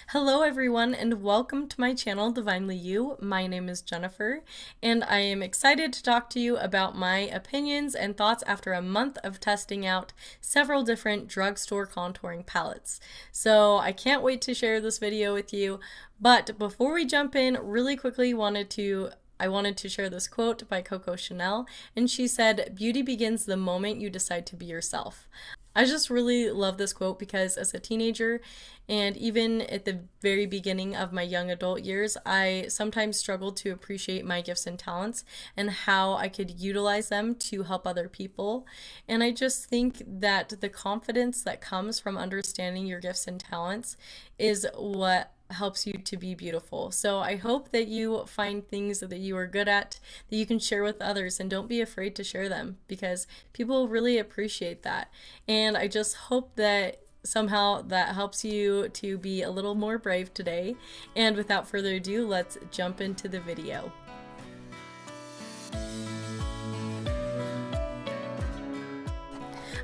Hello everyone and welcome to my channel Divinely You. My name is Jennifer and I am excited to talk to you about my opinions and thoughts after a month of testing out several different drugstore contouring palettes. So I can't wait to share this video with you, but before we jump in, really quickly I wanted to share this quote by Coco Chanel, and she said, "Beauty begins the moment you decide to be yourself." I just really love this quote because as a teenager and even at the very beginning of my young adult years, I sometimes struggled to appreciate my gifts and talents and how I could utilize them to help other people. And I just think that the confidence that comes from understanding your gifts and talents is what helps you to be beautiful. So I hope that you find things that you are good at that you can share with others, and don't be afraid to share them because people really appreciate that. And I just hope that somehow that helps you to be a little more brave today. And without further ado, let's jump into the video.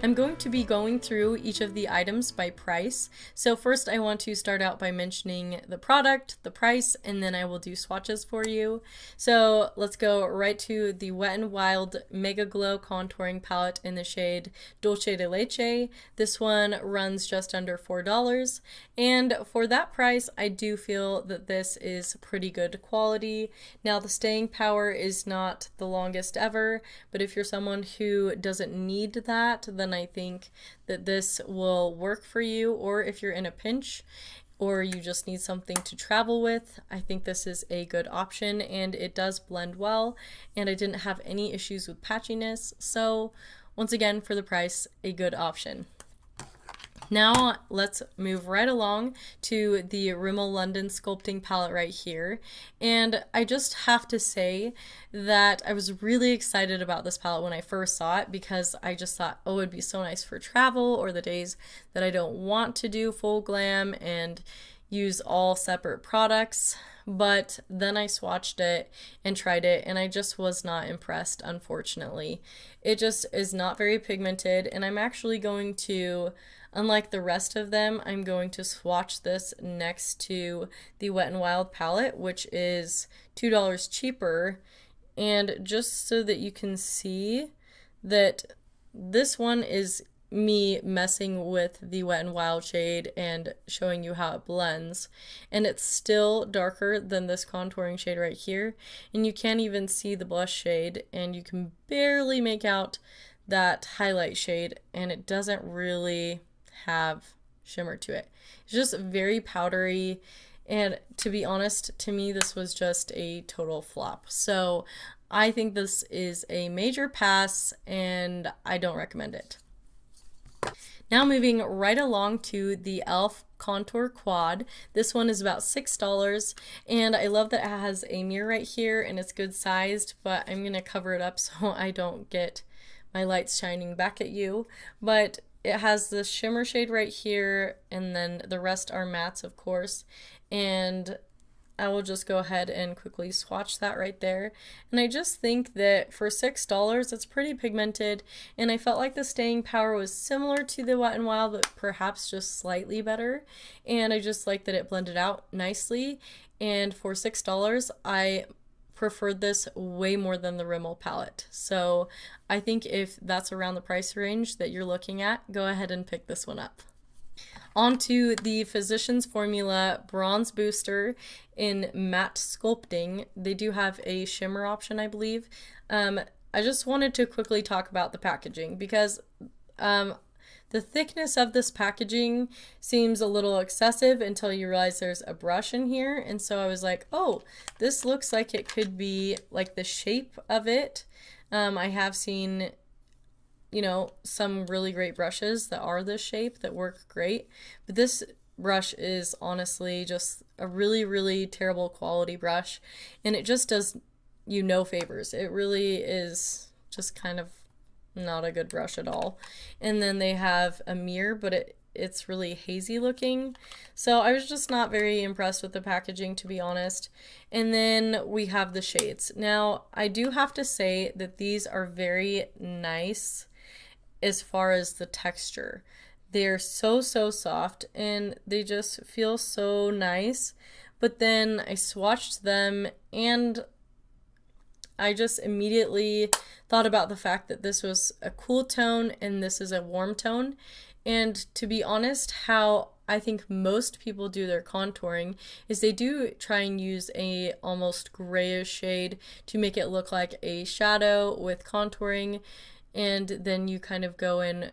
I'm going to be going through each of the items by price. So first I want to start out by mentioning the product, the price, and then I will do swatches for you. So let's go right to the Wet n Wild Mega Glow Contouring Palette in the shade Dulce de Leche. This one runs just under $4. And for that price, I do feel that this is pretty good quality. Now the staying power is not the longest ever, but if you're someone who doesn't need that, then I think that this will work for you. Or if you're in a pinch or you just need something to travel with, I think this is a good option, and it does blend well, and I didn't have any issues with patchiness. So once again, for the price, a good option. Now let's move right along to the Rimmel London Sculpting Palette right here. And I just have to say that I was really excited about this palette when I first saw it because I just thought, oh, it'd be so nice for travel or the days that I don't want to do full glam and use all separate products. But then I swatched it and tried it, and I just was not impressed, unfortunately. It just is not very pigmented, and I'm actually going to, unlike the rest of them, I'm going to swatch this next to the Wet n Wild palette, which is $2 cheaper, and just so that you can see that this one is me messing with the Wet n Wild shade and showing you how it blends, and it's still darker than this contouring shade right here, and you can't even see the blush shade, and you can barely make out that highlight shade, and it doesn't really have shimmer to it. It's just very powdery, and to be honest, to me this was just a total flop. So I think this is a major pass and I don't recommend it. Now moving right along to the e.l.f. Contour Quad. This one is about $6, and I love that it has a mirror right here and it's good sized, but I'm gonna cover it up so I don't get my lights shining back at you. But it has the shimmer shade right here, and then the rest are mattes, of course, and I will just go ahead and quickly swatch that right there. And I just think that for $6, it's pretty pigmented, and I felt like the staying power was similar to the Wet n Wild, but perhaps just slightly better. And I just like that it blended out nicely, and for $6, I preferred this way more than the Rimmel palette. So I think if that's around the price range that you're looking at, go ahead and pick this one up. Onto the Physicians Formula Bronze Booster in Matte Sculpting. They do have a shimmer option, I believe. I just wanted to quickly talk about the packaging because the thickness of this packaging seems a little excessive until you realize there's a brush in here. And so I was like, oh, this looks like it could be like the shape of it. I have seen, you know, some really great brushes that are this shape that work great, but this brush is honestly just a really, really terrible quality brush, and it just does you no favors. It really is just kind of not a good brush at all. And then they have a mirror, but it's really hazy looking. So I was just not very impressed with the packaging, to be honest. And then we have the shades. Now, I do have to say that these are very nice as far as the texture. They're so, so soft and they just feel so nice. But then I swatched them and I just immediately thought about the fact that this was a cool tone and this is a warm tone. And to be honest, how I think most people do their contouring is they do try and use a almost grayish shade to make it look like a shadow with contouring, and then you kind of go in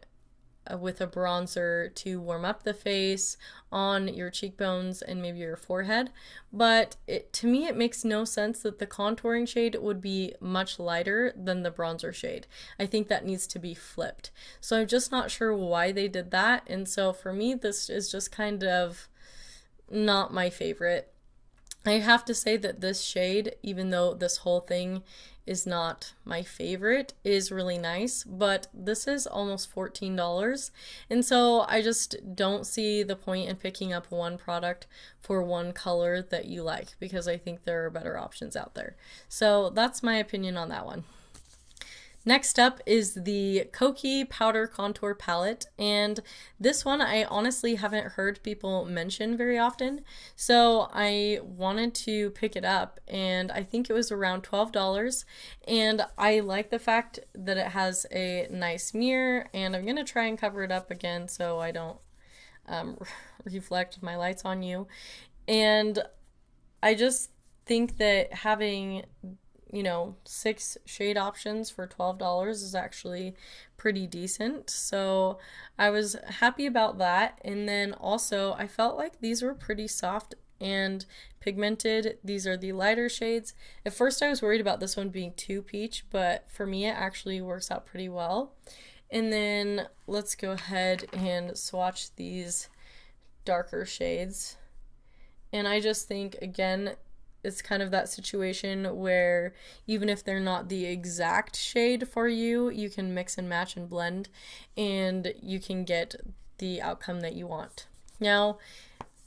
with a bronzer to warm up the face on your cheekbones and maybe your forehead. But to me, it makes no sense that the contouring shade would be much lighter than the bronzer shade. I think that needs to be flipped. So I'm just not sure why they did that. And so for me, this is just kind of not my favorite. I have to say that this shade, even though this whole thing is not my favorite, is really nice, but this is almost $14, and so I just don't see the point in picking up one product for one color that you like, because I think there are better options out there. So that's my opinion on that one. Next up is the Kokie Powder Contour Palette, and this one I honestly haven't heard people mention very often, so I wanted to pick it up, and I think it was around $12, and I like the fact that it has a nice mirror, and I'm going to try and cover it up again so I don't reflect my lights on you. And I just think that having 6 shade options for $12 is actually pretty decent. So I was happy about that. And then also I felt like these were pretty soft and pigmented. These are the lighter shades. At first I was worried about this one being too peach, but for me it actually works out pretty well. And then let's go ahead and swatch these darker shades. And I just think, again, it's kind of that situation where even if they're not the exact shade for you, you can mix and match and blend, and you can get the outcome that you want. Now,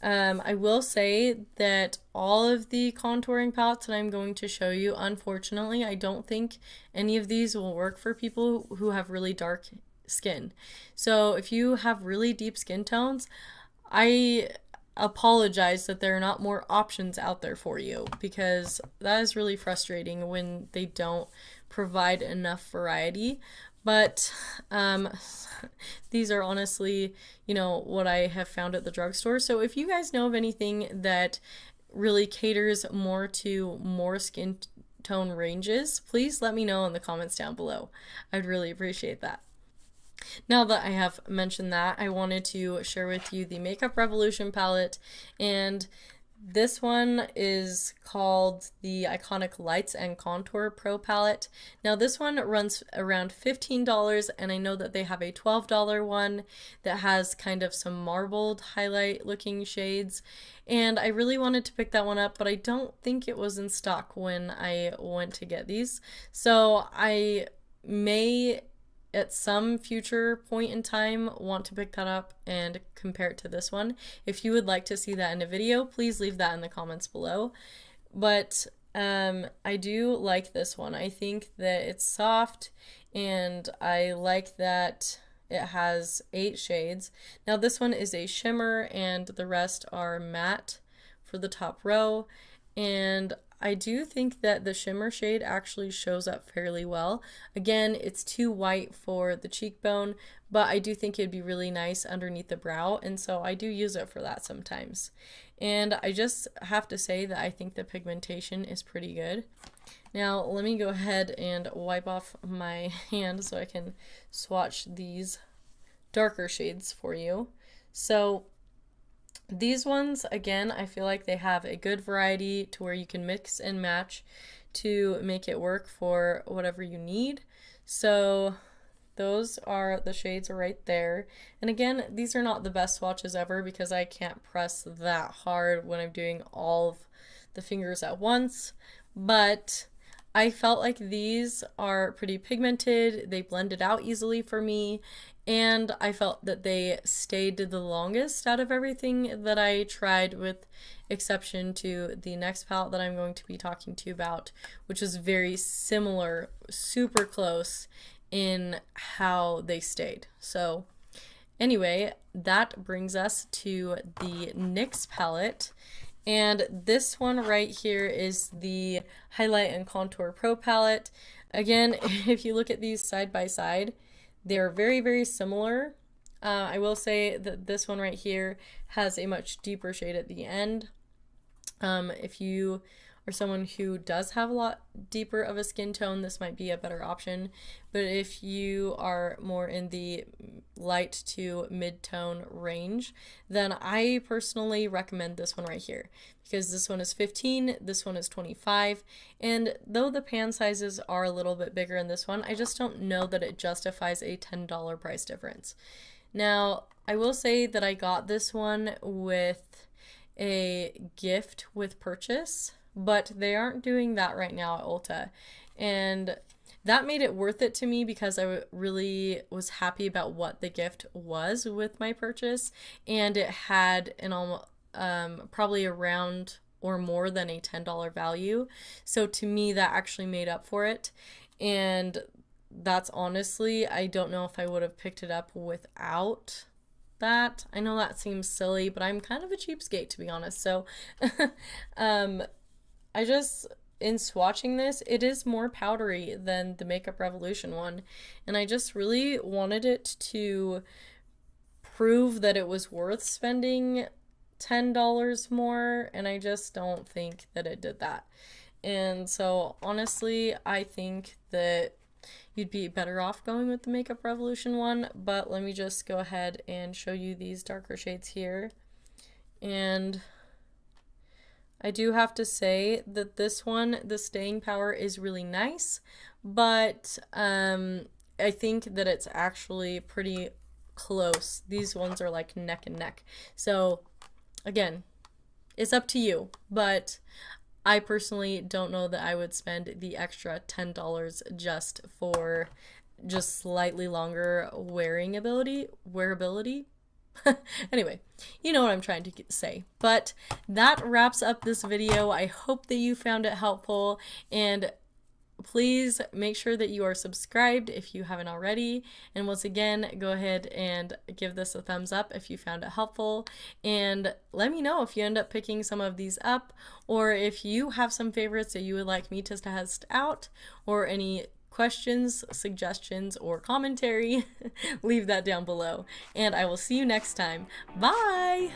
I will say that all of the contouring palettes that I'm going to show you, unfortunately, I don't think any of these will work for people who have really dark skin. So if you have really deep skin tones, I apologize that there are not more options out there for you, because that is really frustrating when they don't provide enough variety. But these are honestly, what I have found at the drugstore. So if you guys know of anything that really caters more to more skin tone ranges, please let me know in the comments down below. I'd really appreciate that. Now that I have mentioned that, I wanted to share with you the Makeup Revolution palette, and this one is called the Iconic Lights and Contour Pro palette. Now this one runs around $15, and I know that they have a $12 one that has kind of some marbled highlight looking shades, and I really wanted to pick that one up, but I don't think it was in stock when I went to get these. So I may at some future point in time want to pick that up and compare it to this one. If you would like to see that in a video, please leave that in the comments below. But I do like this one. I think that it's soft, and I like that it has 8 shades. Now this one is a shimmer and the rest are matte for the top row, and I do think that the shimmer shade actually shows up fairly well. Again, it's too white for the cheekbone, but I do think it'd be really nice underneath the brow, and so I do use it for that sometimes. And I just have to say that I think the pigmentation is pretty good. Now let me go ahead and wipe off my hand so I can swatch these darker shades for you. So these ones, again, I feel like they have a good variety to where you can mix and match to make it work for whatever you need. So those are the shades right there. And again, these are not the best swatches ever because I can't press that hard when I'm doing all of the fingers at once. But I felt like these are pretty pigmented. They blended out easily for me, and I felt that they stayed the longest out of everything that I tried, with exception to the next palette that I'm going to be talking to you about, which is very similar, super close in how they stayed. So Anyway, that brings us to the NYX palette. And this one right here is the Highlight and Contour Pro palette. Again, if you look at these side by side, they're very, very similar. I will say that this one right here has a much deeper shade at the end. If you are someone who does have a lot deeper of a skin tone, this might be a better option. But if you are more in the light to mid-tone range, then I personally recommend this one right here, because this one is 15, this one is 25, and though the pan sizes are a little bit bigger in this one, I just don't know that it justifies a $10 price difference. Now, I will say that I got this one with a gift with purchase, but they aren't doing that right now at Ulta, and that made it worth it to me because I really was happy about what the gift was with my purchase, and it had an almost probably around or more than a $10 value. So to me, that actually made up for it, and that's honestly, I don't know if I would have picked it up without that. I know that seems silly, but I'm kind of a cheapskate, to be honest. So I just, in swatching this, it is more powdery than the Makeup Revolution one, and I just really wanted it to prove that it was worth spending $10 more, and I just don't think that it did that. And so honestly, I think that you'd be better off going with the Makeup Revolution one, but let me just go ahead and show you these darker shades here. And I do have to say that this one, the staying power is really nice, but I think that it's actually pretty close. These ones are like neck and neck. So again, it's up to you, but I personally don't know that I would spend the extra $10 just for just slightly longer wearability. Anyway, you know what I'm trying to say. But that wraps up this video. I hope that you found it helpful, and please make sure that you are subscribed if you haven't already. And once again, go ahead and give this a thumbs up if you found it helpful, and let me know if you end up picking some of these up, or if you have some favorites that you would like me to test out, or any questions, suggestions, or commentary. Leave that down below, and I will see you next time. Bye!